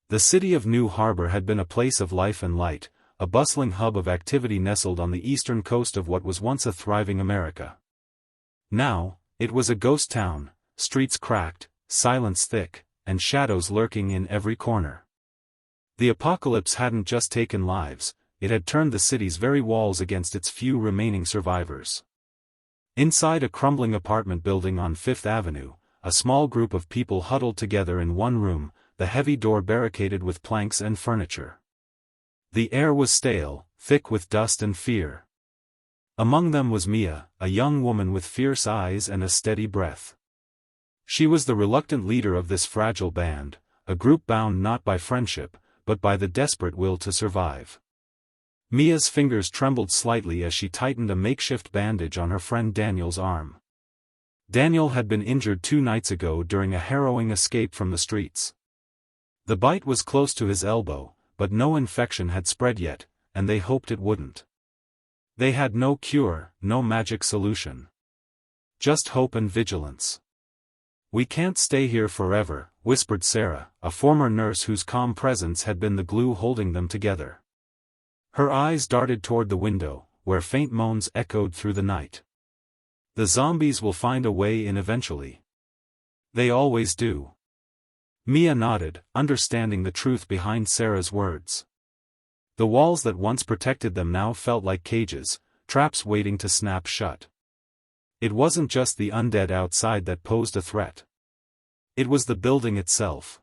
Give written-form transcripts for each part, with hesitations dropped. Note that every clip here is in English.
The city of New Harbor had been a place of life and light, a bustling hub of activity nestled on the eastern coast of what was once a thriving America. Now, it was a ghost town, streets cracked, silence thick, and shadows lurking in every corner. The apocalypse hadn't just taken lives, it had turned the city's very walls against its few remaining survivors. Inside a crumbling apartment building on Fifth Avenue, a small group of people huddled together in one room, the heavy door barricaded with planks and furniture. The air was stale, thick with dust and fear. Among them was Mia, a young woman with fierce eyes and a steady breath. She was the reluctant leader of this fragile band, a group bound not by friendship, but by the desperate will to survive. Mia's fingers trembled slightly as she tightened a makeshift bandage on her friend Daniel's arm. Daniel had been injured 2 nights ago during a harrowing escape from the streets. The bite was close to his elbow, but no infection had spread yet, and they hoped it wouldn't. They had no cure, no magic solution. Just hope and vigilance. "We can't stay here forever," whispered Sarah, a former nurse whose calm presence had been the glue holding them together. Her eyes darted toward the window, where faint moans echoed through the night. "The zombies will find a way in eventually. They always do." Mia nodded, understanding the truth behind Sarah's words. The walls that once protected them now felt like cages, traps waiting to snap shut. It wasn't just the undead outside that posed a threat. It was the building itself.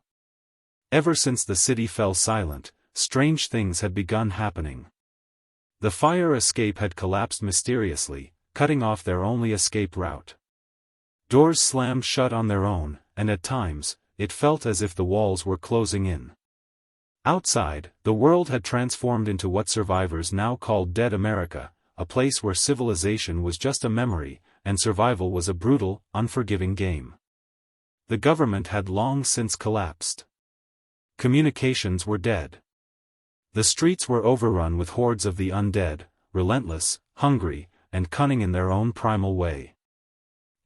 Ever since the city fell silent, strange things had begun happening. The fire escape had collapsed mysteriously, cutting off their only escape route. Doors slammed shut on their own, and at times, it felt as if the walls were closing in. Outside, the world had transformed into what survivors now called Dead America, a place where civilization was just a memory, and survival was a brutal, unforgiving game. The government had long since collapsed. Communications were dead. The streets were overrun with hordes of the undead, relentless, hungry, and cunning in their own primal way.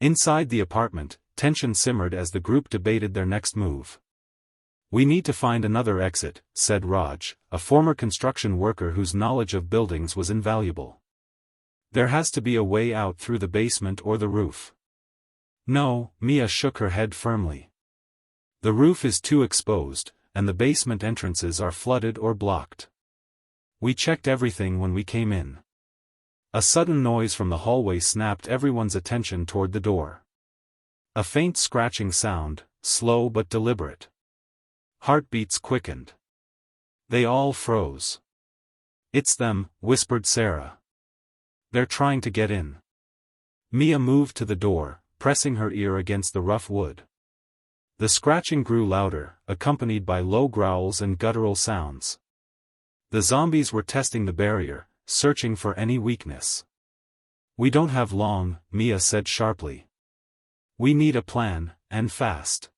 Inside the apartment, tension simmered as the group debated their next move. "We need to find another exit," said Raj, a former construction worker whose knowledge of buildings was invaluable. "There has to be a way out through the basement or the roof." "No," Mia shook her head firmly. "The roof is too exposed, and the basement entrances are flooded or blocked. We checked everything when we came in." A sudden noise from the hallway snapped everyone's attention toward the door. A faint scratching sound, slow but deliberate. Heartbeats quickened. They all froze. "It's them," whispered Sarah. "They're trying to get in." Mia moved to the door, pressing her ear against the rough wood. The scratching grew louder, accompanied by low growls and guttural sounds. The zombies were testing the barrier, searching for any weakness. "We don't have long," Mia said sharply. "We need a plan, and fast."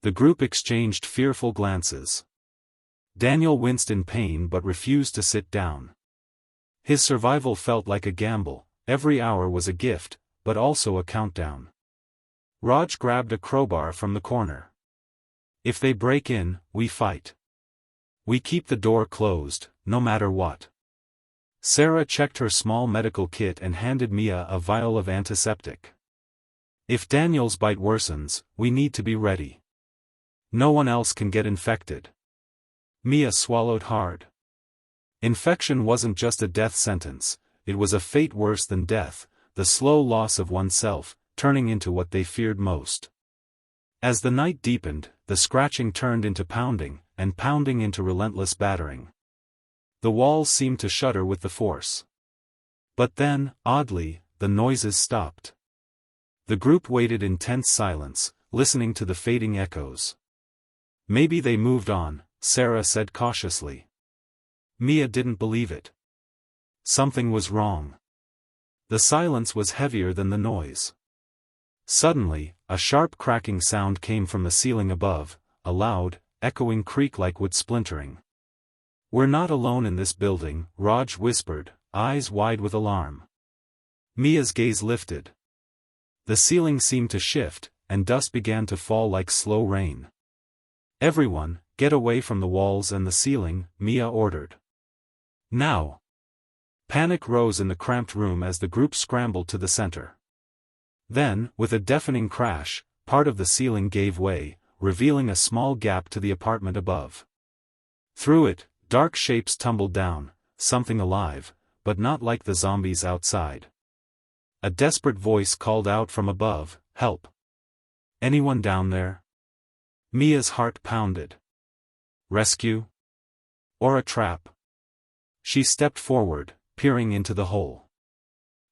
The group exchanged fearful glances. Daniel winced in pain but refused to sit down. His survival felt like a gamble, every hour was a gift, but also a countdown. Raj grabbed a crowbar from the corner. "If they break in, we fight. We keep the door closed, no matter what." Sarah checked her small medical kit and handed Mia a vial of antiseptic. "If Daniel's bite worsens, we need to be ready. No one else can get infected." Mia swallowed hard. Infection wasn't just a death sentence, it was a fate worse than death, the slow loss of oneself, turning into what they feared most. As the night deepened, the scratching turned into pounding, and pounding into relentless battering. The walls seemed to shudder with the force. But then, oddly, the noises stopped. The group waited in tense silence, listening to the fading echoes. "Maybe they moved on," Sarah said cautiously. Mia didn't believe it. Something was wrong. The silence was heavier than the noise. Suddenly, a sharp cracking sound came from the ceiling above, a loud, echoing creak like wood splintering. "We're not alone in this building," Raj whispered, eyes wide with alarm. Mia's gaze lifted. The ceiling seemed to shift, and dust began to fall like slow rain. Everyone, get away from the walls and the ceiling, Mia ordered. Now. Panic rose in the cramped room as the group scrambled to the center. Then, with a deafening crash, part of the ceiling gave way, revealing a small gap to the apartment above. Through it, dark shapes tumbled down, something alive, but not like the zombies outside. A desperate voice called out from above, "Help! Anyone down there?" Mia's heart pounded. Rescue? Or a trap? She stepped forward, peering into the hole.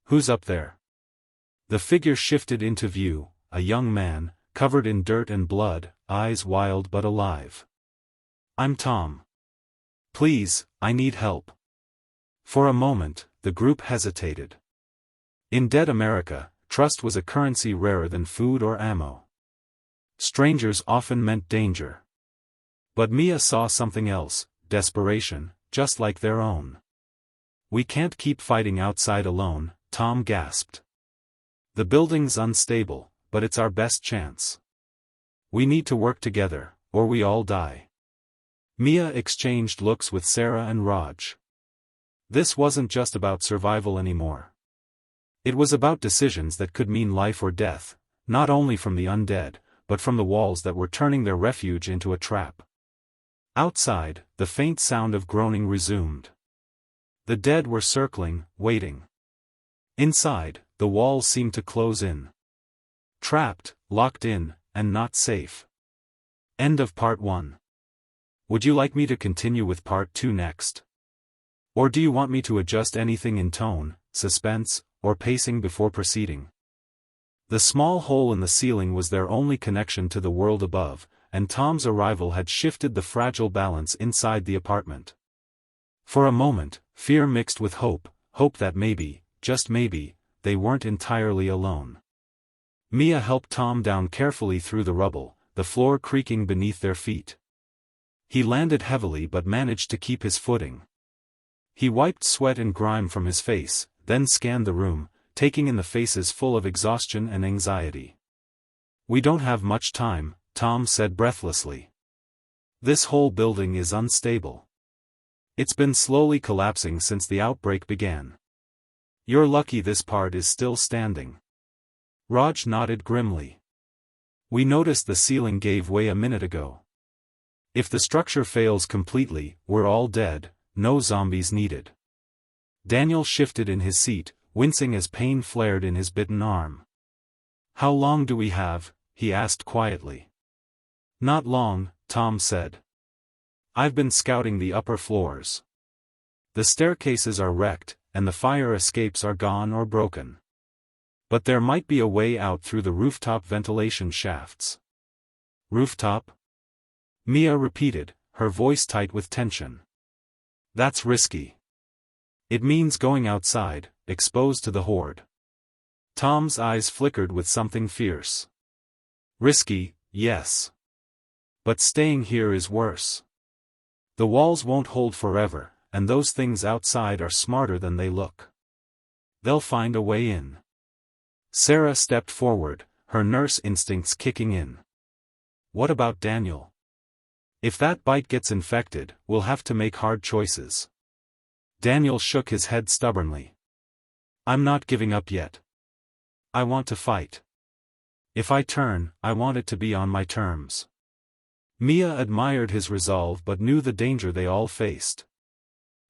Who's up there? The figure shifted into view, a young man, covered in dirt and blood, eyes wild but alive. I'm Tom. Please, I need help. For a moment, the group hesitated. In dead America, trust was a currency rarer than food or ammo. Strangers often meant danger. But Mia saw something else, desperation, just like their own. We can't keep fighting outside alone, Tom gasped. The building's unstable, but it's our best chance. We need to work together, or we all die. Mia exchanged looks with Sarah and Raj. This wasn't just about survival anymore. It was about decisions that could mean life or death, not only from the undead, but from the walls that were turning their refuge into a trap. Outside, the faint sound of groaning resumed. The dead were circling, waiting. Inside, the walls seemed to close in. Trapped, locked in, and not safe. End of part 1. Would you like me to continue with part 2 next? Or do you want me to adjust anything in tone, suspense, or pacing before proceeding? The small hole in the ceiling was their only connection to the world above, and Tom's arrival had shifted the fragile balance inside the apartment. For a moment, fear mixed with hope that maybe, just maybe, they weren't entirely alone. Mia helped Tom down carefully through the rubble, the floor creaking beneath their feet. He landed heavily but managed to keep his footing. He wiped sweat and grime from his face, then scanned the room, taking in the faces full of exhaustion and anxiety. We don't have much time, Tom said breathlessly. This whole building is unstable. It's been slowly collapsing since the outbreak began. You're lucky this part is still standing. Raj nodded grimly. We noticed the ceiling gave way a minute ago. If the structure fails completely, we're all dead, no zombies needed. Daniel shifted in his seat, wincing as pain flared in his bitten arm. How long do we have? He asked quietly. Not long, Tom said. I've been scouting the upper floors. The staircases are wrecked, and the fire escapes are gone or broken. But there might be a way out through the rooftop ventilation shafts. Rooftop? Mia repeated, her voice tight with tension. That's risky. It means going outside, exposed to the horde. Tom's eyes flickered with something fierce. Risky, yes. But staying here is worse. The walls won't hold forever, and those things outside are smarter than they look. They'll find a way in. Sarah stepped forward, her nurse instincts kicking in. What about Daniel? If that bite gets infected, we'll have to make hard choices. Daniel shook his head stubbornly. I'm not giving up yet. I want to fight. If I turn, I want it to be on my terms. Mia admired his resolve but knew the danger they all faced.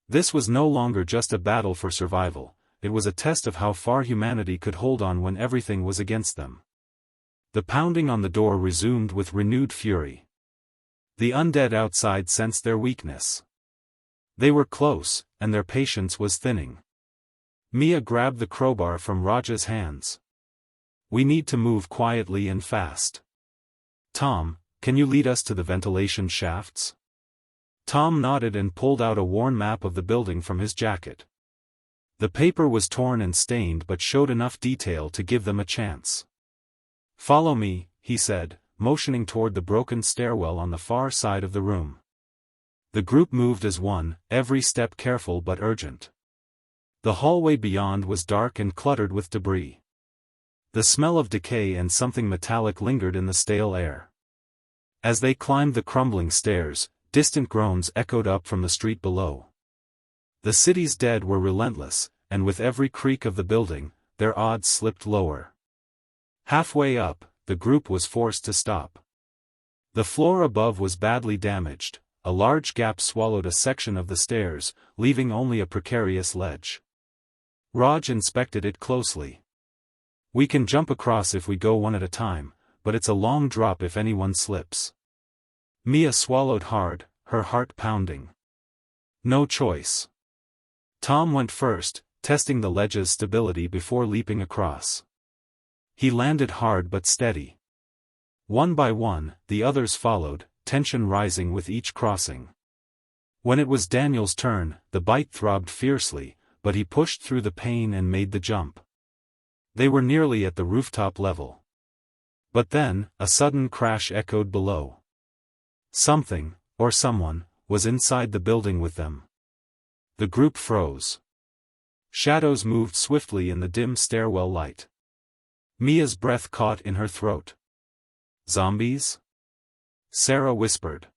This was no longer just a battle for survival, it was a test of how far humanity could hold on when everything was against them. The pounding on the door resumed with renewed fury. The undead outside sensed their weakness. They were close, and their patience was thinning. Mia grabbed the crowbar from Raj's hands. We need to move quietly and fast. Tom, can you lead us to the ventilation shafts? Tom nodded and pulled out a worn map of the building from his jacket. The paper was torn and stained but showed enough detail to give them a chance. Follow me, he said, motioning toward the broken stairwell on the far side of the room. The group moved as one, every step careful but urgent. The hallway beyond was dark and cluttered with debris. The smell of decay and something metallic lingered in the stale air. As they climbed the crumbling stairs, distant groans echoed up from the street below. The city's dead were relentless, and with every creak of the building, their odds slipped lower. Halfway up, the group was forced to stop. The floor above was badly damaged, a large gap swallowed a section of the stairs, leaving only a precarious ledge. Raj inspected it closely. "We can jump across if we go one at a time, but it's a long drop if anyone slips." Mia swallowed hard, her heart pounding. No choice. Tom went first, testing the ledge's stability before leaping across. He landed hard but steady. One by one, the others followed, tension rising with each crossing. When it was Daniel's turn, the bite throbbed fiercely, but he pushed through the pain and made the jump. They were nearly at the rooftop level. But then, a sudden crash echoed below. Something, or someone, was inside the building with them. The group froze. Shadows moved swiftly in the dim stairwell light. Mia's breath caught in her throat. "Zombies?" Sarah whispered.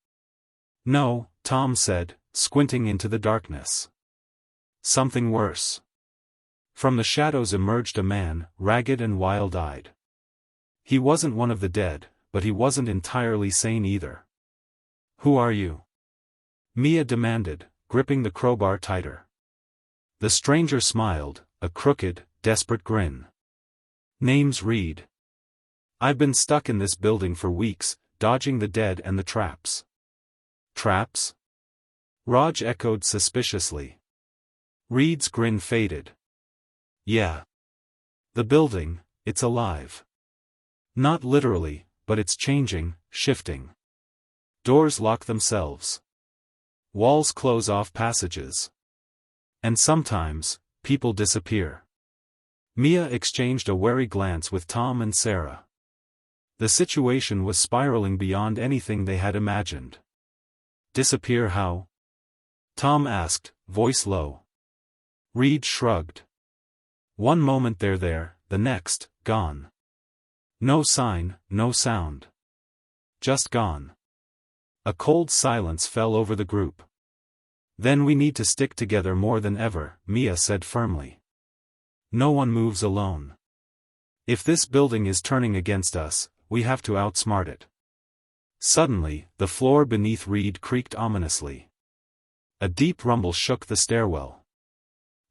"No," Tom said, squinting into the darkness. "Something worse." From the shadows emerged a man, ragged and wild-eyed. He wasn't one of the dead, but he wasn't entirely sane either. "Who are you?" Mia demanded, gripping the crowbar tighter. The stranger smiled, a crooked, desperate grin. "Name's Reed. I've been stuck in this building for weeks, dodging the dead and the traps." "Traps?" Raj echoed suspiciously. Reed's grin faded. "Yeah. The building, it's alive. Not literally, but it's changing, shifting. Doors lock themselves. Walls close off passages. And sometimes, people disappear." Mia exchanged a wary glance with Tom and Sarah. The situation was spiraling beyond anything they had imagined. "Disappear how?" Tom asked, voice low. Reed shrugged. "One moment they're there, the next, gone. No sign, no sound. Just gone." A cold silence fell over the group. "Then we need to stick together more than ever," Mia said firmly. "No one moves alone. If this building is turning against us, we have to outsmart it." Suddenly, the floor beneath Reed creaked ominously. A deep rumble shook the stairwell.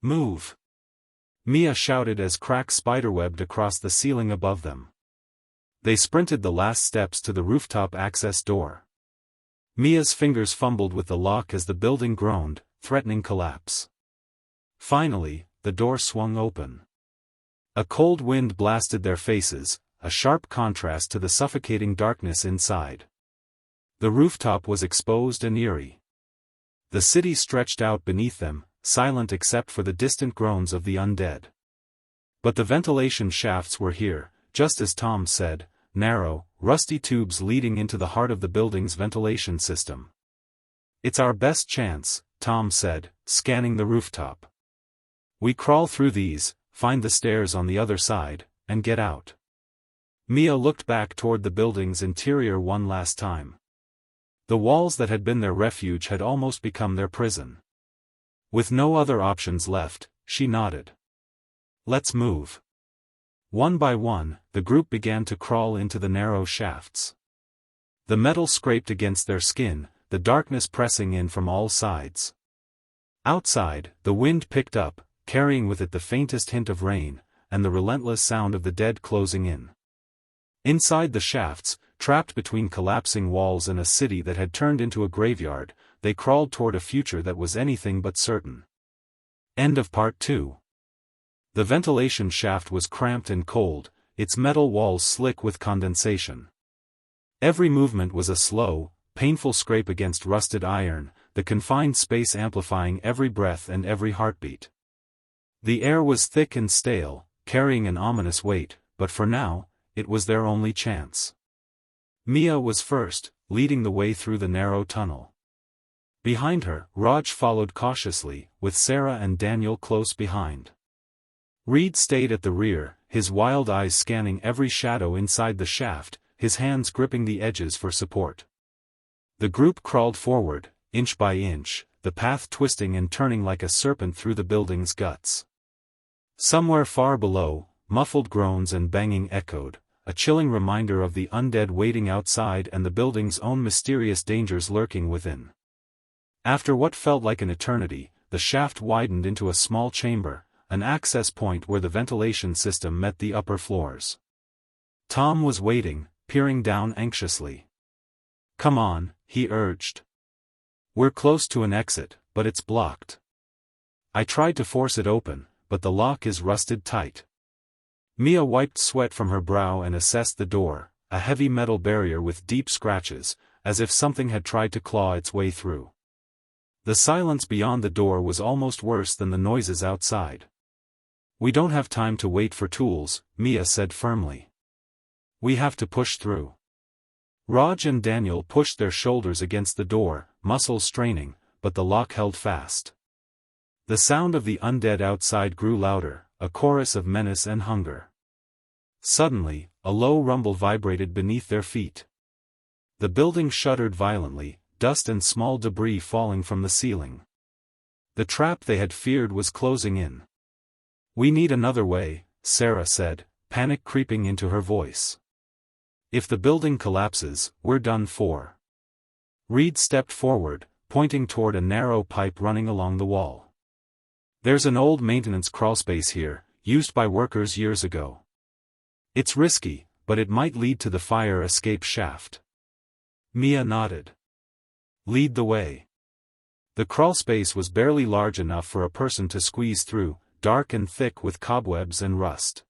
"Move!" Mia shouted as cracks spiderwebbed across the ceiling above them. They sprinted the last steps to the rooftop access door. Mia's fingers fumbled with the lock as the building groaned, threatening collapse. Finally, the door swung open. A cold wind blasted their faces, a sharp contrast to the suffocating darkness inside. The rooftop was exposed and eerie. The city stretched out beneath them, silent except for the distant groans of the undead. But the ventilation shafts were here, just as Tom said, narrow, rusty tubes leading into the heart of the building's ventilation system. "It's our best chance," Tom said, scanning the rooftop. "We crawl through these, find the stairs on the other side, and get out." Mia looked back toward the building's interior one last time. The walls that had been their refuge had almost become their prison. With no other options left, she nodded. "Let's move." One by one, the group began to crawl into the narrow shafts. The metal scraped against their skin, the darkness pressing in from all sides. Outside, the wind picked up, carrying with it the faintest hint of rain, and the relentless sound of the dead closing in. Inside the shafts, trapped between collapsing walls and a city that had turned into a graveyard, they crawled toward a future that was anything but certain. End of Part 2. The ventilation shaft was cramped and cold, its metal walls slick with condensation. Every movement was a slow, painful scrape against rusted iron, the confined space amplifying every breath and every heartbeat. The air was thick and stale, carrying an ominous weight, but for now, it was their only chance. Mia was first, leading the way through the narrow tunnel. Behind her, Raj followed cautiously, with Sarah and Daniel close behind. Reed stayed at the rear, his wild eyes scanning every shadow inside the shaft, his hands gripping the edges for support. The group crawled forward, inch by inch, the path twisting and turning like a serpent through the building's guts. Somewhere far below, muffled groans and banging echoed, a chilling reminder of the undead waiting outside and the building's own mysterious dangers lurking within. After what felt like an eternity, the shaft widened into a small chamber, an access point where the ventilation system met the upper floors. Tom was waiting, peering down anxiously. "Come on," he urged. "We're close to an exit, but it's blocked. I tried to force it open, but the lock is rusted tight." Mia wiped sweat from her brow and assessed the door, a heavy metal barrier with deep scratches, as if something had tried to claw its way through. The silence beyond the door was almost worse than the noises outside. "We don't have time to wait for tools," Mia said firmly. "We have to push through." Raj and Daniel pushed their shoulders against the door, muscles straining, but the lock held fast. The sound of the undead outside grew louder, a chorus of menace and hunger. Suddenly, a low rumble vibrated beneath their feet. The building shuddered violently, dust and small debris falling from the ceiling. The trap they had feared was closing in. "We need another way," Sarah said, panic creeping into her voice. "If the building collapses, we're done for." Reed stepped forward, pointing toward a narrow pipe running along the wall. "There's an old maintenance crawlspace here, used by workers years ago. It's risky, but it might lead to the fire escape shaft." Mia nodded. "Lead the way." The crawlspace was barely large enough for a person to squeeze through, dark and thick with cobwebs and rust.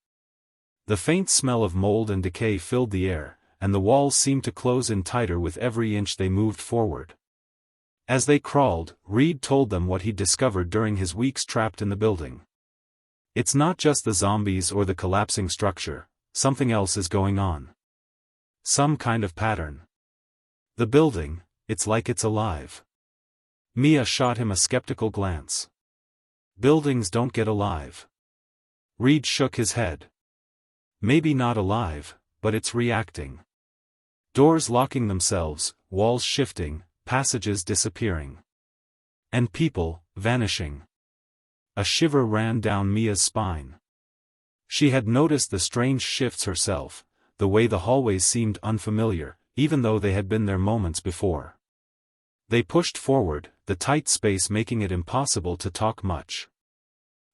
The faint smell of mold and decay filled the air, and the walls seemed to close in tighter with every inch they moved forward. As they crawled, Reed told them what he'd discovered during his weeks trapped in the building. "It's not just the zombies or the collapsing structure, something else is going on. Some kind of pattern. The building, it's like it's alive." Mia shot him a skeptical glance. "Buildings don't get alive." Reed shook his head. "Maybe not alive, but it's reacting. Doors locking themselves, walls shifting, passages disappearing. And people, vanishing." A shiver ran down Mia's spine. She had noticed the strange shifts herself, the way the hallways seemed unfamiliar, even though they had been there moments before. They pushed forward, the tight space making it impossible to talk much.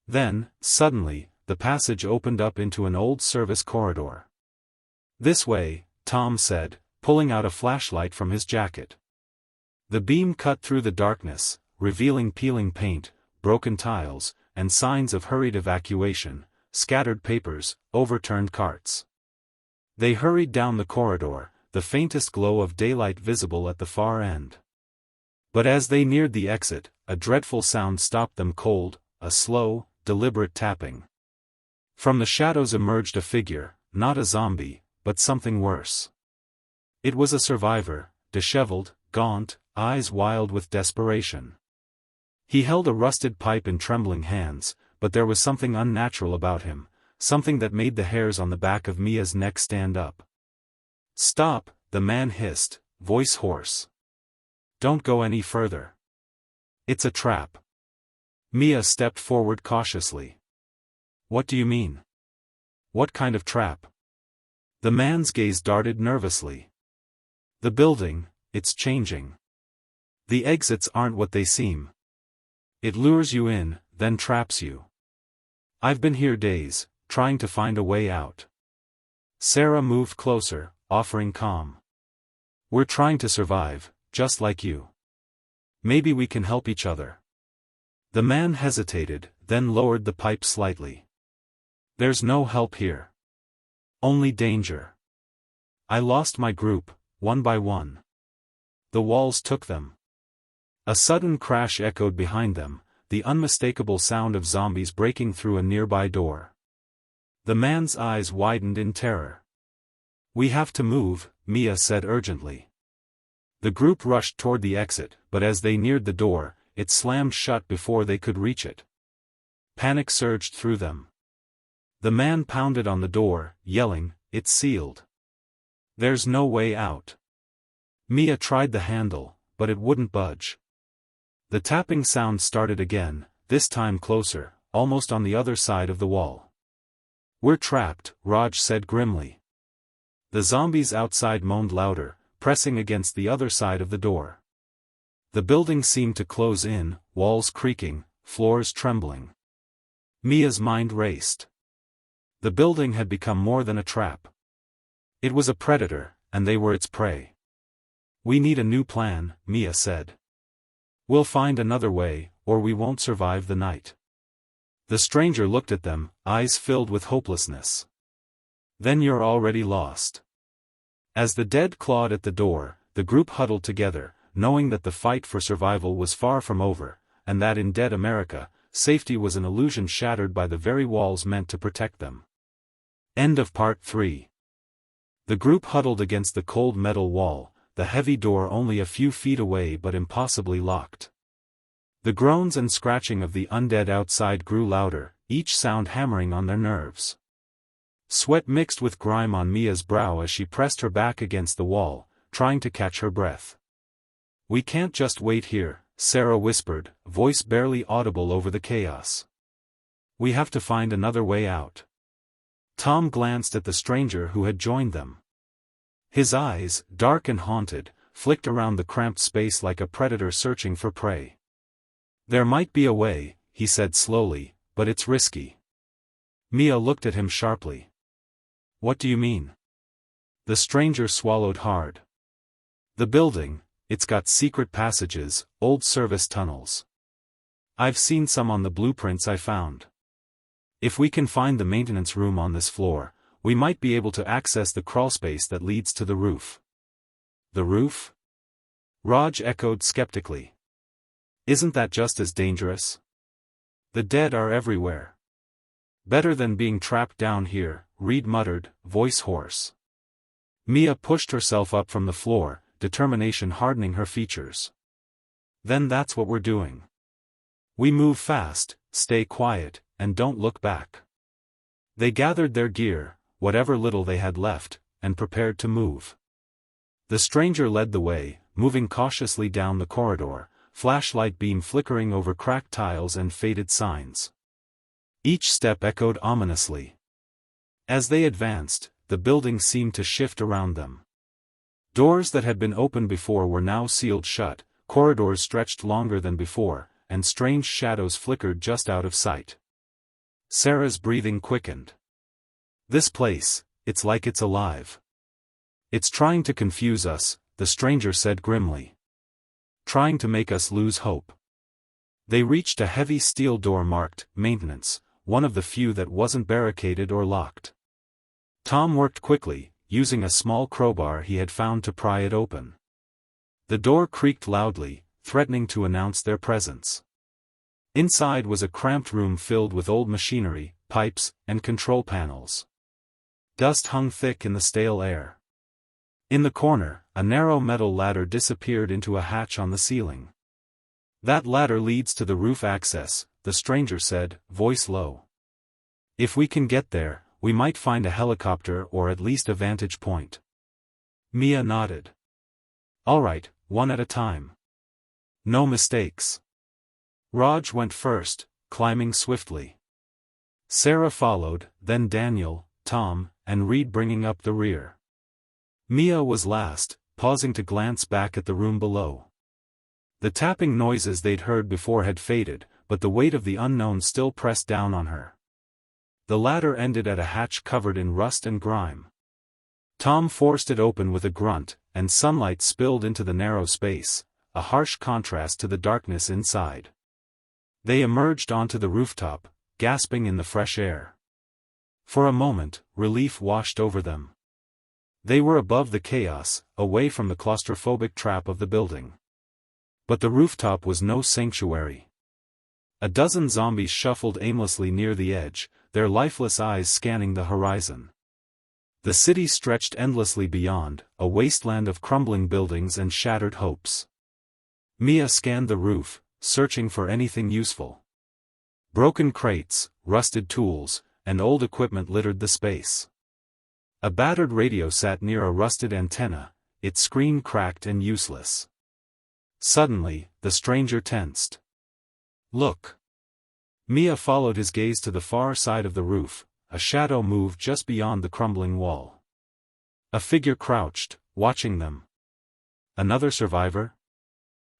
Then, suddenly, the passage opened up into an old service corridor. "This way," Tom said, pulling out a flashlight from his jacket. The beam cut through the darkness, revealing peeling paint, broken tiles, and signs of hurried evacuation, scattered papers, overturned carts. They hurried down the corridor, the faintest glow of daylight visible at the far end. But as they neared the exit, a dreadful sound stopped them cold, a slow, deliberate tapping. From the shadows emerged a figure, not a zombie, but something worse. It was a survivor, disheveled, gaunt, eyes wild with desperation. He held a rusted pipe in trembling hands, but there was something unnatural about him, something that made the hairs on the back of Mia's neck stand up. "Stop," the man hissed, voice hoarse. "Don't go any further. It's a trap." Mia stepped forward cautiously. "What do you mean? What kind of trap?" The man's gaze darted nervously. "The building, it's changing. The exits aren't what they seem. It lures you in, then traps you. I've been here days, trying to find a way out." Sarah moved closer, offering calm. "We're trying to survive, just like you. Maybe we can help each other." The man hesitated, then lowered the pipe slightly. "There's no help here. Only danger. I lost my group, one by one. The walls took them." A sudden crash echoed behind them, the unmistakable sound of zombies breaking through a nearby door. The man's eyes widened in terror. "We have to move," Mia said urgently. The group rushed toward the exit, but as they neared the door, it slammed shut before they could reach it. Panic surged through them. The man pounded on the door, yelling, "It's sealed. There's no way out. Mia tried the handle, but it wouldn't budge. The tapping sound started again, this time closer, almost on the other side of the wall. We're trapped, Raj said grimly. The zombies outside moaned louder, pressing against the other side of the door. The building seemed to close in, walls creaking, floors trembling. Mia's mind raced. The building had become more than a trap. It was a predator, and they were its prey. We need a new plan, Mia said. We'll find another way, or we won't survive the night. The stranger looked at them, eyes filled with hopelessness. Then you're already lost. As the dead clawed at the door, the group huddled together, knowing that the fight for survival was far from over, and that in dead America, safety was an illusion shattered by the very walls meant to protect them. End of Part 3. The group huddled against the cold metal wall, the heavy door only a few feet away but impossibly locked. The groans and scratching of the undead outside grew louder, each sound hammering on their nerves. Sweat mixed with grime on Mia's brow as she pressed her back against the wall, trying to catch her breath. We can't just wait here, Sarah whispered, voice barely audible over the chaos. We have to find another way out. Tom glanced at the stranger who had joined them. His eyes, dark and haunted, flicked around the cramped space like a predator searching for prey. There might be a way, he said slowly, but it's risky. Mia looked at him sharply. What do you mean? The stranger swallowed hard. The building, it's got secret passages, old service tunnels. I've seen some on the blueprints I found. If we can find the maintenance room on this floor, we might be able to access the crawlspace that leads to the roof. The roof? Raj echoed skeptically. Isn't that just as dangerous? The dead are everywhere. Better than being trapped down here, Reed muttered, voice hoarse. Mia pushed herself up from the floor, determination hardening her features. Then that's what we're doing. We move fast, stay quiet, and don't look back. They gathered their gear, whatever little they had left, and prepared to move. The stranger led the way, moving cautiously down the corridor, flashlight beam flickering over cracked tiles and faded signs. Each step echoed ominously. As they advanced, the building seemed to shift around them. Doors that had been open before were now sealed shut, corridors stretched longer than before, and strange shadows flickered just out of sight. Sarah's breathing quickened. This place, it's like it's alive. It's trying to confuse us, the stranger said grimly. Trying to make us lose hope. They reached a heavy steel door marked, maintenance, one of the few that wasn't barricaded or locked. Tom worked quickly, using a small crowbar he had found to pry it open. The door creaked loudly, threatening to announce their presence. Inside was a cramped room filled with old machinery, pipes, and control panels. Dust hung thick in the stale air. In the corner, a narrow metal ladder disappeared into a hatch on the ceiling. That ladder leads to the roof access, the stranger said, voice low. If we can get there, we might find a helicopter or at least a vantage point. Mia nodded. All right, one at a time. No mistakes. Raj went first, climbing swiftly. Sarah followed, then Daniel, Tom, and Reed bringing up the rear. Mia was last, pausing to glance back at the room below. The tapping noises they'd heard before had faded, but the weight of the unknown still pressed down on her. The ladder ended at a hatch covered in rust and grime. Tom forced it open with a grunt, and sunlight spilled into the narrow space, a harsh contrast to the darkness inside. They emerged onto the rooftop, gasping in the fresh air. For a moment, relief washed over them. They were above the chaos, away from the claustrophobic trap of the building. But the rooftop was no sanctuary. A dozen zombies shuffled aimlessly near the edge, their lifeless eyes scanning the horizon. The city stretched endlessly beyond, a wasteland of crumbling buildings and shattered hopes. Mia scanned the roof, searching for anything useful. Broken crates, rusted tools, and old equipment littered the space. A battered radio sat near a rusted antenna, its screen cracked and useless. Suddenly, the stranger tensed. "Look." Mia followed his gaze to the far side of the roof. A shadow moved just beyond the crumbling wall. A figure crouched, watching them. "Another survivor?"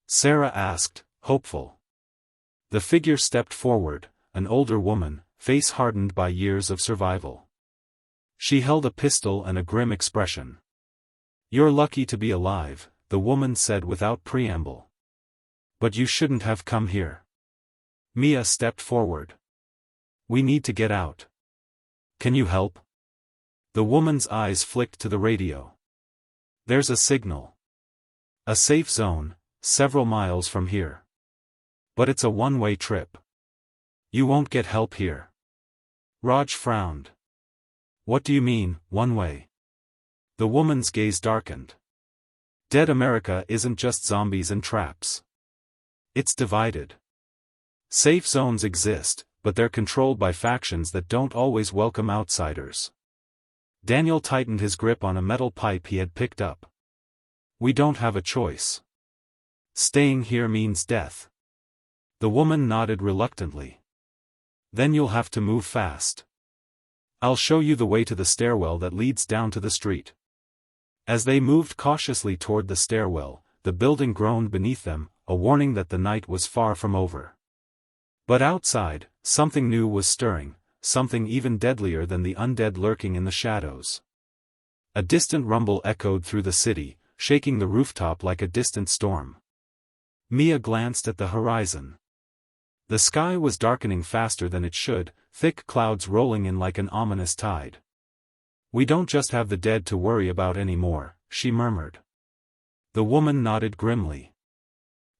Sarah asked, hopeful. The figure stepped forward, an older woman, face hardened by years of survival. She held a pistol and a grim expression. "You're lucky to be alive," the woman said without preamble. "But you shouldn't have come here." Mia stepped forward. "We need to get out. Can you help?" The woman's eyes flicked to the radio. "There's a signal. A safe zone, several miles from here. But it's a one-way trip. You won't get help here." Raj frowned. "What do you mean, one way?" The woman's gaze darkened. "Dead America isn't just zombies and traps. It's divided. Safe zones exist, but they're controlled by factions that don't always welcome outsiders." Daniel tightened his grip on a metal pipe he had picked up. "We don't have a choice. Staying here means death." The woman nodded reluctantly. "Then you'll have to move fast. I'll show you the way to the stairwell that leads down to the street." As they moved cautiously toward the stairwell, the building groaned beneath them, a warning that the night was far from over. But outside, something new was stirring, something even deadlier than the undead lurking in the shadows. A distant rumble echoed through the city, shaking the rooftop like a distant storm. Mia glanced at the horizon. The sky was darkening faster than it should, thick clouds rolling in like an ominous tide. "We don't just have the dead to worry about anymore," she murmured. The woman nodded grimly.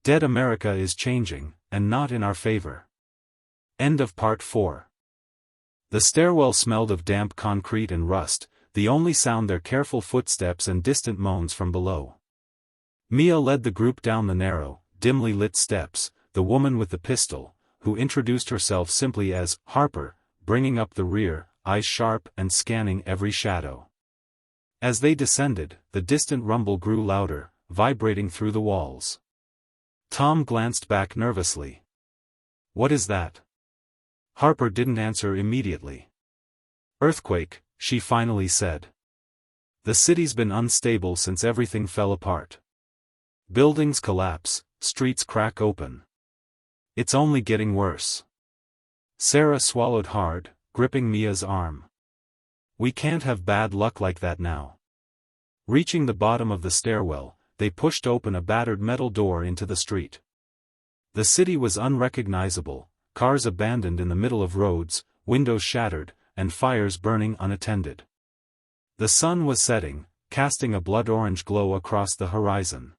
"Dead America is changing, and not in our favor." End of Part 4. The stairwell smelled of damp concrete and rust, the only sound their careful footsteps and distant moans from below. Mia led the group down the narrow, dimly lit steps, the woman with the pistol, who introduced herself simply as Harper, bringing up the rear, eyes sharp and scanning every shadow. As they descended, the distant rumble grew louder, vibrating through the walls. Tom glanced back nervously. "What is that?" Harper didn't answer immediately. "Earthquake," she finally said. "The city's been unstable since everything fell apart. Buildings collapse, streets crack open. It's only getting worse." Sarah swallowed hard, gripping Mia's arm. "We can't have bad luck like that now." Reaching the bottom of the stairwell, they pushed open a battered metal door into the street. The city was unrecognizable, cars abandoned in the middle of roads, windows shattered, and fires burning unattended. The sun was setting, casting a blood-orange glow across the horizon.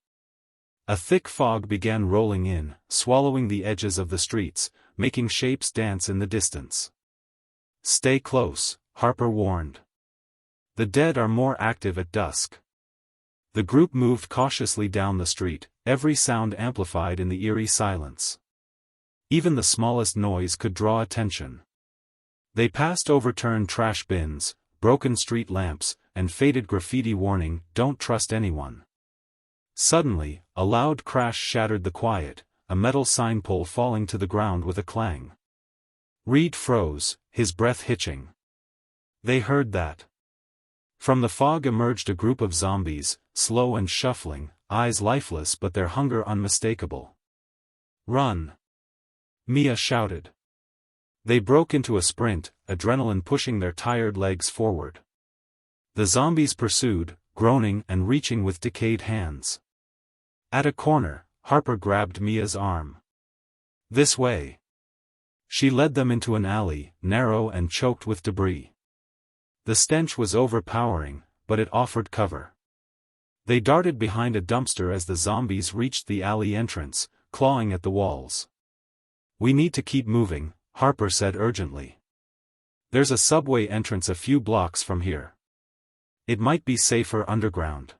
A thick fog began rolling in, swallowing the edges of the streets, making shapes dance in the distance. "Stay close," Harper warned. "The dead are more active at dusk." The group moved cautiously down the street, every sound amplified in the eerie silence. Even the smallest noise could draw attention. They passed overturned trash bins, broken street lamps, and faded graffiti warning, "Don't trust anyone." Suddenly, a loud crash shattered the quiet, a metal sign pole falling to the ground with a clang. Reed froze, his breath hitching. They heard that. From the fog emerged a group of zombies, slow and shuffling, eyes lifeless but their hunger unmistakable. "Run!" Mia shouted. They broke into a sprint, adrenaline pushing their tired legs forward. The zombies pursued, groaning and reaching with decayed hands. At a corner, Harper grabbed Mia's arm. "This way." She led them into an alley, narrow and choked with debris. The stench was overpowering, but it offered cover. They darted behind a dumpster as the zombies reached the alley entrance, clawing at the walls. "We need to keep moving," Harper said urgently. "There's a subway entrance a few blocks from here. It might be safer underground."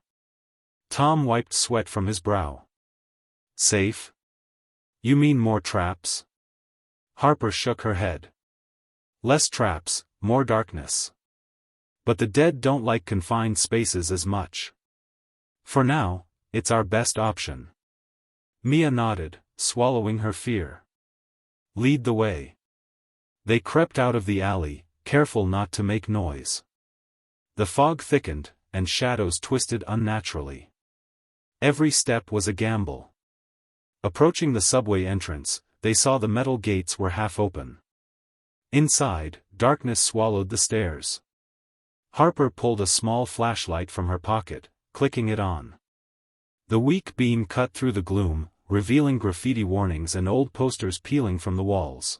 Tom wiped sweat from his brow. "Safe? You mean more traps?" Harper shook her head. "Less traps, more darkness. But the dead don't like confined spaces as much. For now, it's our best option. Mia nodded, swallowing her fear. Lead the way. They crept out of the alley, careful not to make noise. The fog thickened, and shadows twisted unnaturally. Every step was a gamble. Approaching the subway entrance, they saw the metal gates were half open. Inside, darkness swallowed the stairs. Harper pulled a small flashlight from her pocket, clicking it on. The weak beam cut through the gloom, revealing graffiti warnings and old posters peeling from the walls.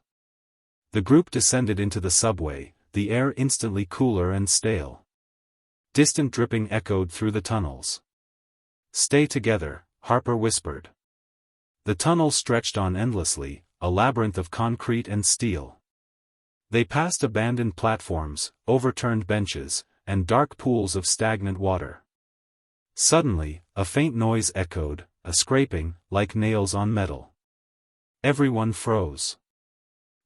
The group descended into the subway, the air instantly cooler and stale. Distant dripping echoed through the tunnels. "Stay together," Harper whispered. The tunnel stretched on endlessly, a labyrinth of concrete and steel. They passed abandoned platforms, overturned benches, and dark pools of stagnant water. Suddenly, a faint noise echoed, a scraping, like nails on metal. Everyone froze.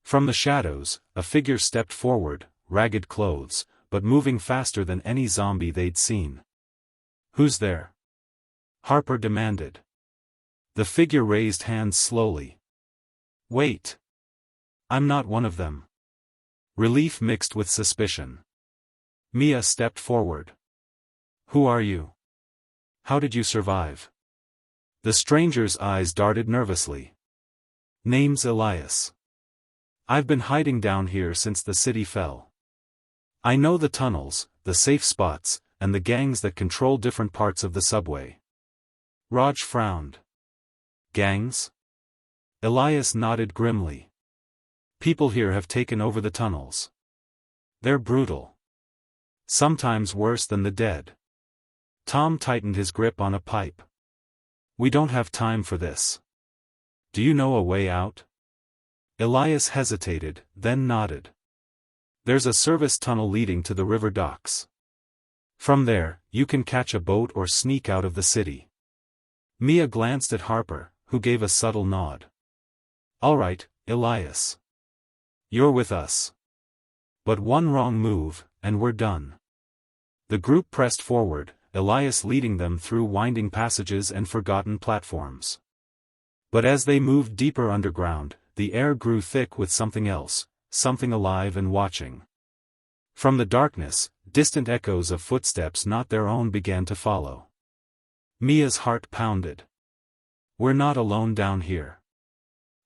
From the shadows, a figure stepped forward, ragged clothes, but moving faster than any zombie they'd seen. "Who's there?" Harper demanded. The figure raised hands slowly. "Wait. I'm not one of them." Relief mixed with suspicion. Mia stepped forward. "Who are you? How did you survive?" The stranger's eyes darted nervously. "Name's Elias. I've been hiding down here since the city fell. I know the tunnels, the safe spots, and the gangs that control different parts of the subway." Raj frowned. "Gangs?" Elias nodded grimly. "People here have taken over the tunnels. They're brutal. Sometimes worse than the dead." Tom tightened his grip on a pipe. "We don't have time for this. Do you know a way out?" Elias hesitated, then nodded. "There's a service tunnel leading to the river docks. From there, you can catch a boat or sneak out of the city." Mia glanced at Harper, who gave a subtle nod. "All right, Elias. You're with us. But one wrong move, and we're done." The group pressed forward, Elias leading them through winding passages and forgotten platforms. But as they moved deeper underground, the air grew thick with something else, something alive and watching. From the darkness, distant echoes of footsteps not their own began to follow. Mia's heart pounded. "We're not alone down here."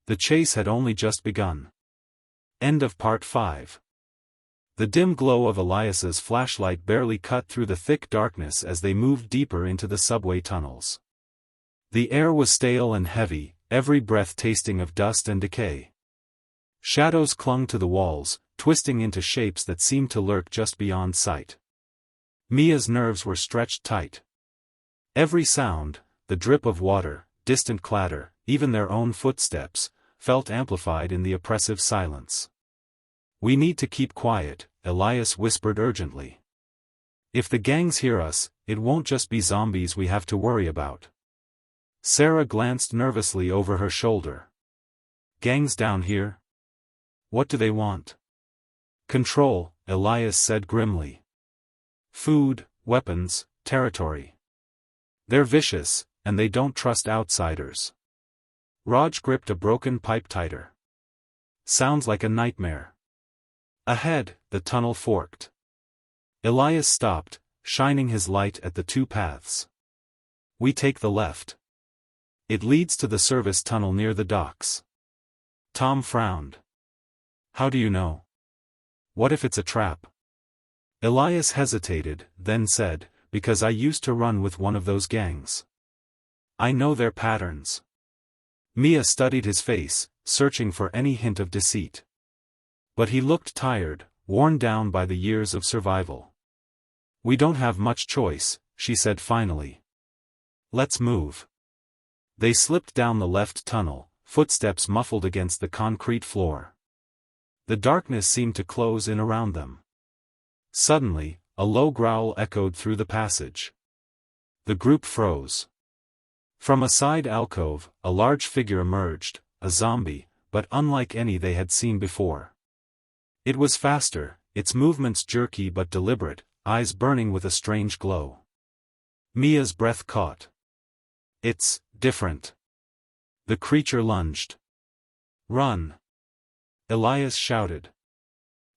The chase had only just begun. End of Part 5. The dim glow of Elias's flashlight barely cut through the thick darkness as they moved deeper into the subway tunnels. The air was stale and heavy, every breath tasting of dust and decay. Shadows clung to the walls, twisting into shapes that seemed to lurk just beyond sight. Mia's nerves were stretched tight. Every sound, the drip of water, distant clatter, even their own footsteps, felt amplified in the oppressive silence. "We need to keep quiet," Elias whispered urgently. "If the gangs hear us, it won't just be zombies we have to worry about." Sarah glanced nervously over her shoulder. "Gangs down here? What do they want?" "Control," Elias said grimly. "Food, weapons, territory. They're vicious, and they don't trust outsiders." Raj gripped a broken pipe tighter. "Sounds like a nightmare." Ahead, the tunnel forked. Elias stopped, shining his light at the two paths. "We take the left. It leads to the service tunnel near the docks." Tom frowned. "How do you know? What if it's a trap?" Elias hesitated, then said, "Because I used to run with one of those gangs. I know their patterns." Mia studied his face, searching for any hint of deceit. But he looked tired, worn down by the years of survival. "We don't have much choice," she said finally. "Let's move." They slipped down the left tunnel, footsteps muffled against the concrete floor. The darkness seemed to close in around them. Suddenly, a low growl echoed through the passage. The group froze. From a side alcove, a large figure emerged, a zombie, but unlike any they had seen before. It was faster, its movements jerky but deliberate, eyes burning with a strange glow. Mia's breath caught. It's different. The creature lunged. Run! Elias shouted.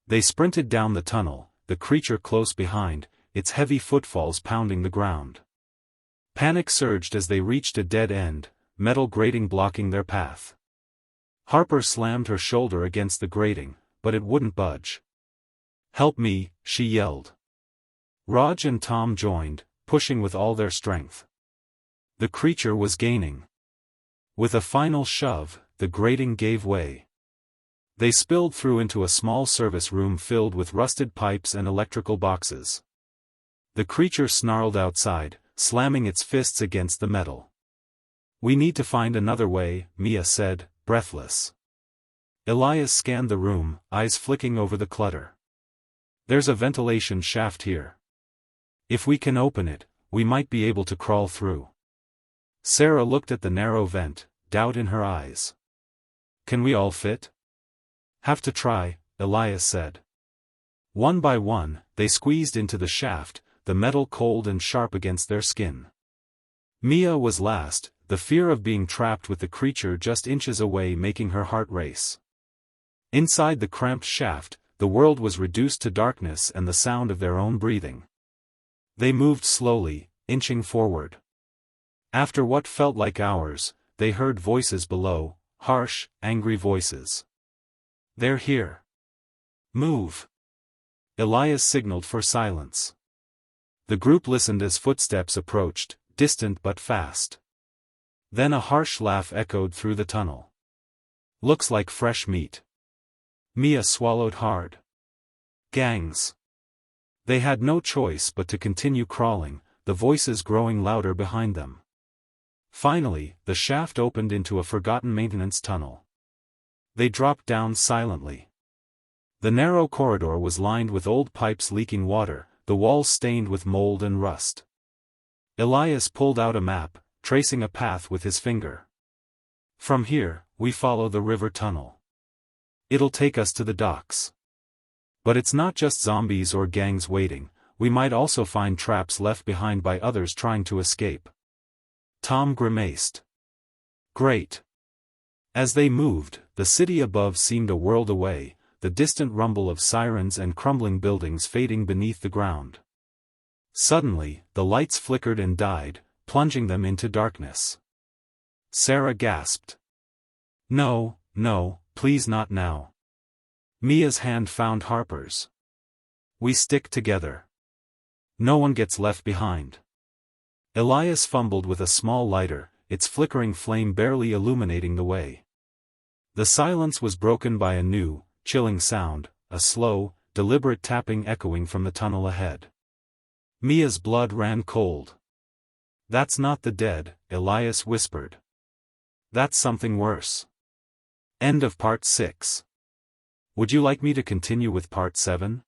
They sprinted down the tunnel, the creature close behind, its heavy footfalls pounding the ground. Panic surged as they reached a dead end, metal grating blocking their path. Harper slammed her shoulder against the grating, but it wouldn't budge. "Help me," she yelled. Raj and Tom joined, pushing with all their strength. The creature was gaining. With a final shove, the grating gave way. They spilled through into a small service room filled with rusted pipes and electrical boxes. The creature snarled outside, slamming its fists against the metal. "We need to find another way," Mia said, breathless. Elias scanned the room, eyes flicking over the clutter. "There's a ventilation shaft here. If we can open it, we might be able to crawl through." Sarah looked at the narrow vent, doubt in her eyes. "Can we all fit?" "Have to try," Elias said. One by one, they squeezed into the shaft, the metal cold and sharp against their skin. Mia was last, the fear of being trapped with the creature just inches away making her heart race. Inside the cramped shaft, the world was reduced to darkness and the sound of their own breathing. They moved slowly, inching forward. After what felt like hours, they heard voices below, harsh, angry voices. "They're here. Move!" Elias signaled for silence. The group listened as footsteps approached, distant but fast. Then a harsh laugh echoed through the tunnel. "Looks like fresh meat." Mia swallowed hard. Gangs. They had no choice but to continue crawling, the voices growing louder behind them. Finally, the shaft opened into a forgotten maintenance tunnel. They dropped down silently. The narrow corridor was lined with old pipes leaking water, the walls stained with mold and rust. Elias pulled out a map, tracing a path with his finger. "From here, we follow the river tunnel. It'll take us to the docks. But it's not just zombies or gangs waiting, we might also find traps left behind by others trying to escape." Tom grimaced. "Great." As they moved, the city above seemed a world away, the distant rumble of sirens and crumbling buildings fading beneath the ground. Suddenly, the lights flickered and died, plunging them into darkness. Sarah gasped. "No, no, please not now." Mia's hand found Harper's. "We stick together. No one gets left behind." Elias fumbled with a small lighter, its flickering flame barely illuminating the way. The silence was broken by a new, chilling sound, a slow, deliberate tapping echoing from the tunnel ahead. Mia's blood ran cold. "That's not the dead," Elias whispered. "That's something worse." End of Part 6. Would you like me to continue with Part 7?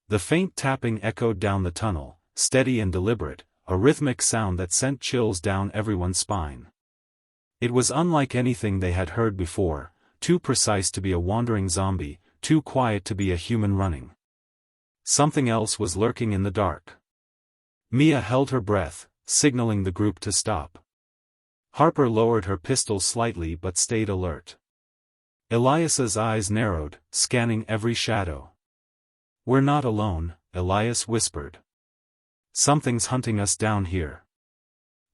The faint tapping echoed down the tunnel, steady and deliberate, a rhythmic sound that sent chills down everyone's spine. It was unlike anything they had heard before, too precise to be a wandering zombie, too quiet to be a human running. Something else was lurking in the dark. Mia held her breath, signaling the group to stop. Harper lowered her pistol slightly but stayed alert. Elias's eyes narrowed, scanning every shadow. "We're not alone," Elias whispered. "Something's hunting us down here."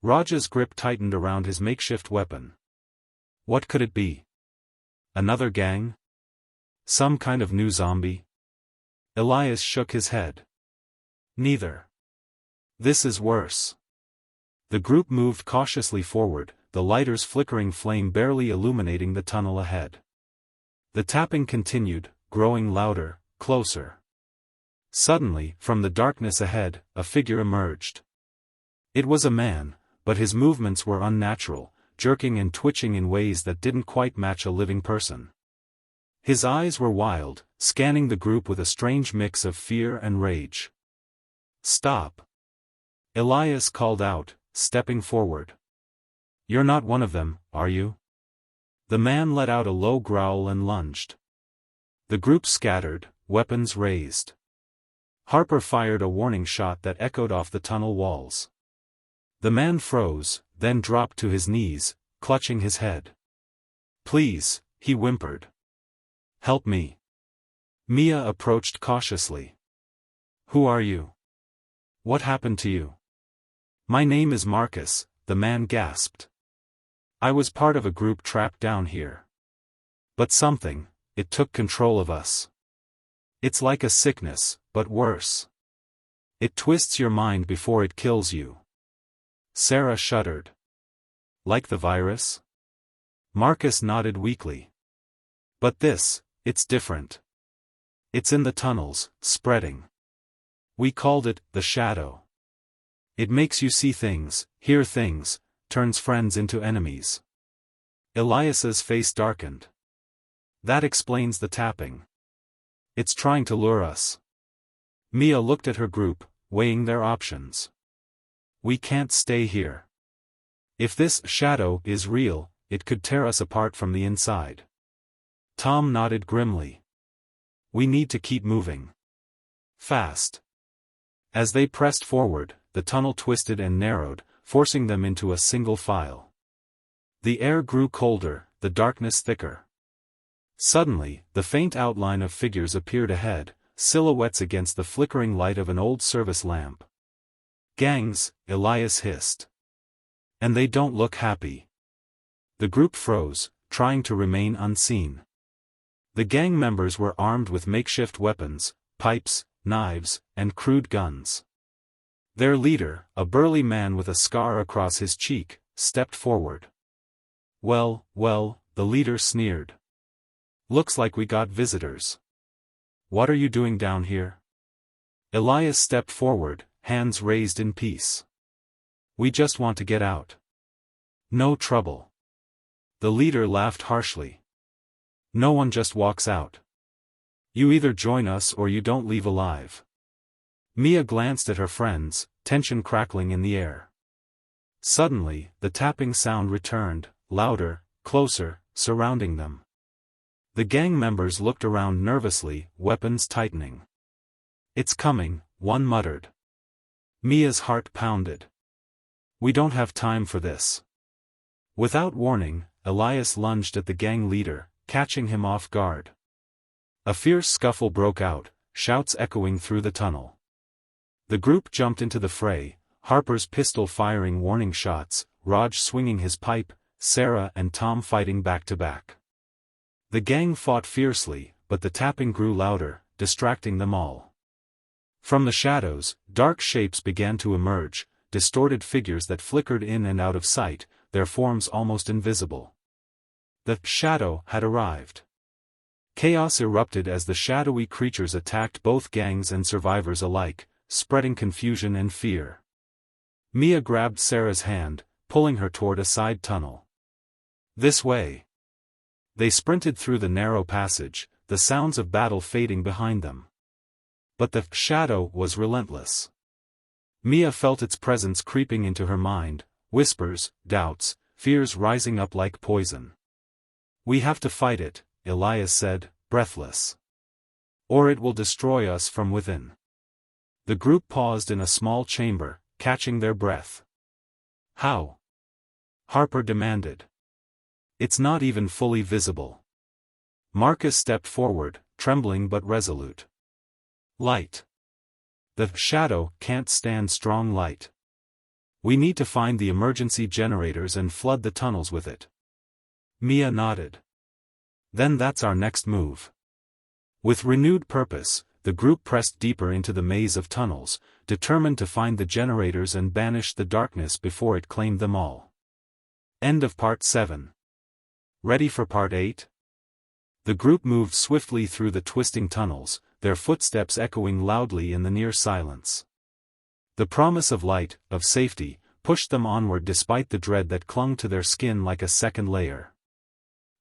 Raj's grip tightened around his makeshift weapon. What could it be? Another gang? Some kind of new zombie? Elias shook his head. Neither. This is worse. The group moved cautiously forward, the lighter's flickering flame barely illuminating the tunnel ahead. The tapping continued, growing louder, closer. Suddenly, from the darkness ahead, a figure emerged. It was a man, but his movements were unnatural, jerking and twitching in ways that didn't quite match a living person. His eyes were wild, scanning the group with a strange mix of fear and rage. "Stop!" Elias called out, stepping forward. "You're not one of them, are you?" The man let out a low growl and lunged. The group scattered, weapons raised. Harper fired a warning shot that echoed off the tunnel walls. The man froze, then dropped to his knees, clutching his head. "Please," he whimpered. "Help me." Mia approached cautiously. "Who are you? What happened to you?" "My name is Marcus," the man gasped. "I was part of a group trapped down here. But it took control of us. It's like a sickness, but worse. It twists your mind before it kills you." Sarah shuddered. "Like the virus?" Marcus nodded weakly. "But it's different. It's in the tunnels, spreading. We called it the shadow. It makes you see things, hear things, turns friends into enemies." Elias's face darkened. "That explains the tapping. It's trying to lure us." Mia looked at her group, weighing their options. "We can't stay here. If this shadow is real, it could tear us apart from the inside." Tom nodded grimly. "We need to keep moving. Fast." As they pressed forward, the tunnel twisted and narrowed, forcing them into a single file. The air grew colder, the darkness thicker. Suddenly, the faint outline of figures appeared ahead, silhouettes against the flickering light of an old service lamp. "Gangs," Elias hissed. "And they don't look happy." The group froze, trying to remain unseen. The gang members were armed with makeshift weapons, pipes, knives, and crude guns. Their leader, a burly man with a scar across his cheek, stepped forward. Well, the leader sneered. "Looks like we got visitors. What are you doing down here?" Elias stepped forward, hands raised in peace. "We just want to get out." "No trouble." The leader laughed harshly. "No one just walks out. You either join us or you don't leave alive." Mia glanced at her friends, tension crackling in the air. Suddenly, the tapping sound returned, louder, closer, surrounding them. The gang members looked around nervously, weapons tightening. "It's coming," one muttered. Mia's heart pounded. "We don't have time for this." Without warning, Elias lunged at the gang leader, catching him off guard. A fierce scuffle broke out, shouts echoing through the tunnel. The group jumped into the fray, Harper's pistol firing warning shots, Raj swinging his pipe, Sarah and Tom fighting back to back. The gang fought fiercely, but the tapping grew louder, distracting them all. From the shadows, dark shapes began to emerge, distorted figures that flickered in and out of sight, their forms almost invisible. The shadow had arrived. Chaos erupted as the shadowy creatures attacked both gangs and survivors alike, spreading confusion and fear. Mia grabbed Sarah's hand, pulling her toward a side tunnel. "This way." They sprinted through the narrow passage, the sounds of battle fading behind them. But the shadow was relentless. Mia felt its presence creeping into her mind, whispers, doubts, fears rising up like poison. "We have to fight it," Elias said, breathless. "Or it will destroy us from within." The group paused in a small chamber, catching their breath. "How?" Harper demanded. "It's not even fully visible." Marcus stepped forward, trembling but resolute. "Light. The shadow can't stand strong light. We need to find the emergency generators and flood the tunnels with it." Mia nodded. "Then that's our next move." With renewed purpose, the group pressed deeper into the maze of tunnels, determined to find the generators and banish the darkness before it claimed them all. End of Part 7. Ready for Part 8? The group moved swiftly through the twisting tunnels, their footsteps echoing loudly in the near silence. The promise of light, of safety, pushed them onward despite the dread that clung to their skin like a second layer.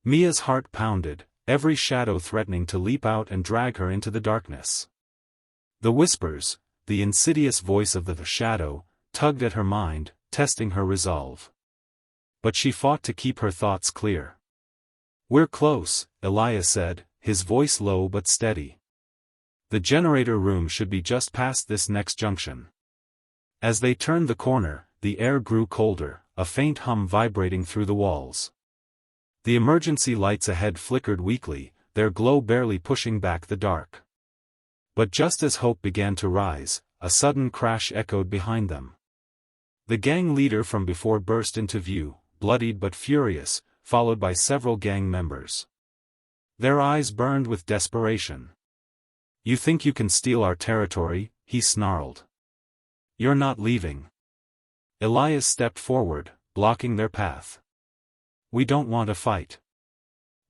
Mia's heart pounded, every shadow threatening to leap out and drag her into the darkness. The whispers, the insidious voice of the shadow, tugged at her mind, testing her resolve. But she fought to keep her thoughts clear. "We're close," Elias said, his voice low but steady. The generator room should be just past this next junction. As they turned the corner, the air grew colder, a faint hum vibrating through the walls. The emergency lights ahead flickered weakly, their glow barely pushing back the dark. But just as hope began to rise, a sudden crash echoed behind them. The gang leader from before burst into view, bloodied but furious, followed by several gang members. Their eyes burned with desperation. "You think you can steal our territory?" he snarled. "You're not leaving." Elias stepped forward, blocking their path. "We don't want a fight.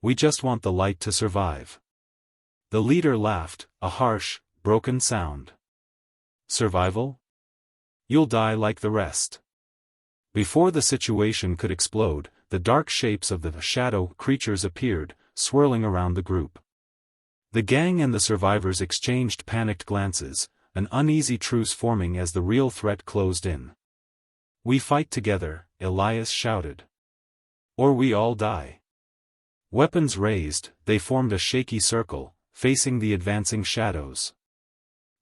We just want the light to survive." The leader laughed, a harsh, broken sound. "Survival? You'll die like the rest." Before the situation could explode, the dark shapes of the shadow creatures appeared, swirling around the group. The gang and the survivors exchanged panicked glances, an uneasy truce forming as the real threat closed in. "We fight together," Elias shouted. "Or we all die." Weapons raised, they formed a shaky circle, facing the advancing shadows.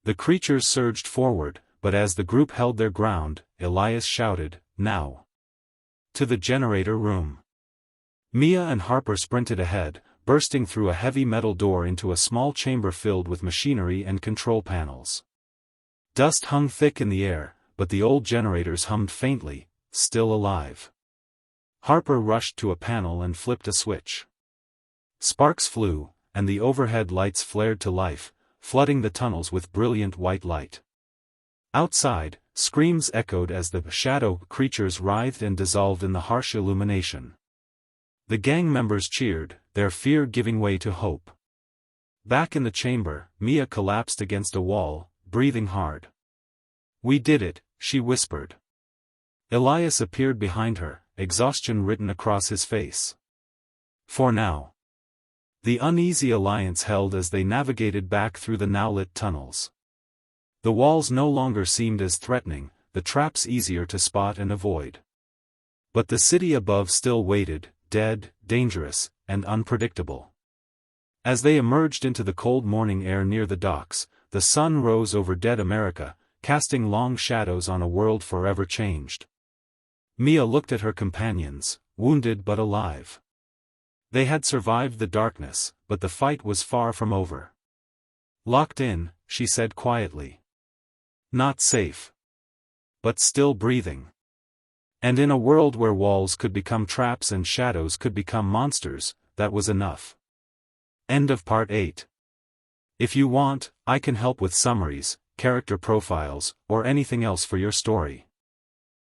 The creatures surged forward, but as the group held their ground, Elias shouted, "Now! To the generator room!" Mia and Harper sprinted ahead, bursting through a heavy metal door into a small chamber filled with machinery and control panels. Dust hung thick in the air, but the old generators hummed faintly, still alive. Harper rushed to a panel and flipped a switch. Sparks flew, and the overhead lights flared to life, flooding the tunnels with brilliant white light. Outside, screams echoed as the shadow creatures writhed and dissolved in the harsh illumination. The gang members cheered, their fear giving way to hope. Back in the chamber, Mia collapsed against a wall, breathing hard. "We did it," she whispered. Elias appeared behind her, exhaustion written across his face. For now. The uneasy alliance held as they navigated back through the now-lit tunnels. The walls no longer seemed as threatening, the traps easier to spot and avoid. But the city above still waited, dead, dangerous, and unpredictable. As they emerged into the cold morning air near the docks, the sun rose over dead America, casting long shadows on a world forever changed. Mia looked at her companions, wounded but alive. They had survived the darkness, but the fight was far from over. "Locked in," she said quietly. "Not safe. But still breathing." And in a world where walls could become traps and shadows could become monsters, that was enough. End of Part 8. If you want, I can help with summaries, character profiles, or anything else for your story.